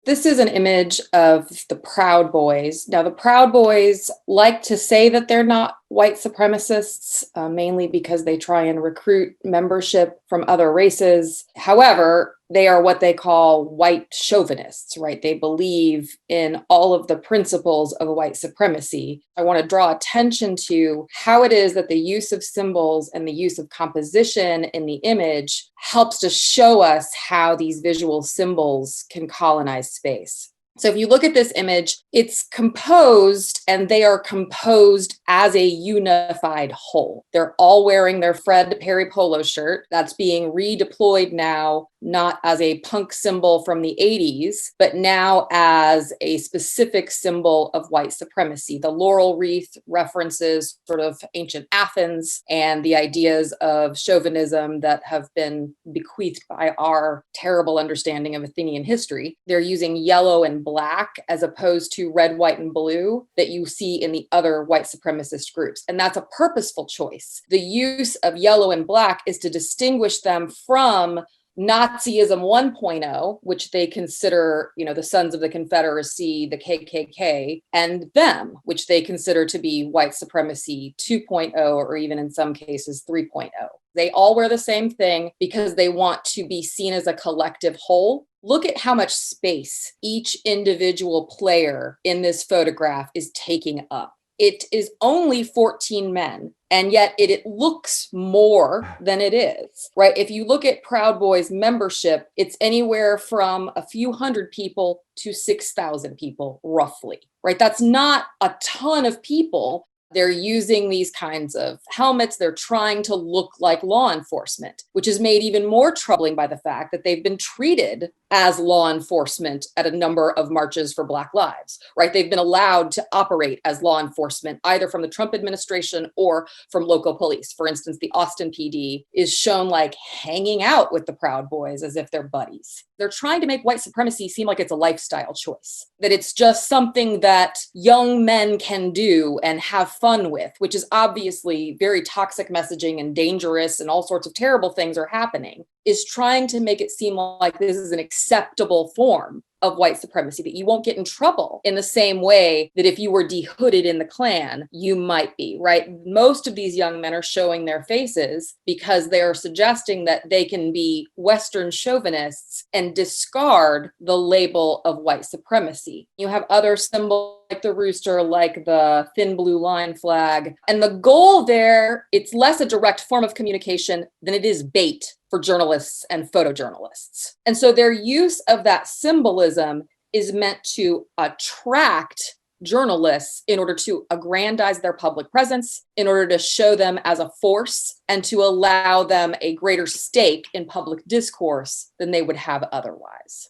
This is an image of the Proud Boys. Now, the Proud Boys like to say that they're not white supremacists, mainly because they try and recruit membership from other races. However, they are what they call white chauvinists, right? They believe in all of the principles of white supremacy. I want to draw attention to how it is that the use of symbols and the use of composition in the image helps to show us how these visual symbols can colonize space. So if you look at this image, it's composed, and they are composed as a unified whole. They're all wearing their Fred Perry polo shirt that's being redeployed now, not as a punk symbol from the 80s, but now as a specific symbol of white supremacy. The laurel wreath references sort of ancient Athens and the ideas of chauvinism that have been bequeathed by our terrible understanding of Athenian history. They're using yellow and black as opposed to red, white, and blue that you see in the other white supremacist groups. And that's a purposeful choice. The use of yellow and black is to distinguish them from Nazism 1.0, which they consider, the Sons of the Confederacy, the KKK, and them, which they consider to be white supremacy 2.0, or even in some cases 3.0. They all wear the same thing because they want to be seen as a collective whole. Look at how much space each individual player in this photograph is taking up. It is only 14 men, and yet it looks more than it is, right? If you look at Proud Boys membership, it's anywhere from a few hundred people to 6,000 people, roughly, right? That's not a ton of people. They're using these kinds of helmets. They're trying to look like law enforcement, which is made even more troubling by the fact that they've been treated as law enforcement at a number of marches for Black lives, right? They've been allowed to operate as law enforcement, either from the Trump administration or from local police. For instance, the Austin PD is shown like hanging out with the Proud Boys as if they're buddies. They're trying to make white supremacy seem like it's a lifestyle choice, that it's just something that young men can do and have fun with, which is obviously very toxic messaging and dangerous, and all sorts of terrible things are happening, is trying to make it seem like this is an acceptable form of white supremacy, that you won't get in trouble in the same way that if you were dehooded in the Klan, you might be, right? Most of these young men are showing their faces because they are suggesting that they can be Western chauvinists and discard the label of white supremacy. You have other symbols like the rooster, like the thin blue line flag. And the goal there, it's less a direct form of communication than it is bait for journalists and photojournalists. And so their use of that symbolism is meant to attract journalists in order to aggrandize their public presence, in order to show them as a force, and to allow them a greater stake in public discourse than they would have otherwise.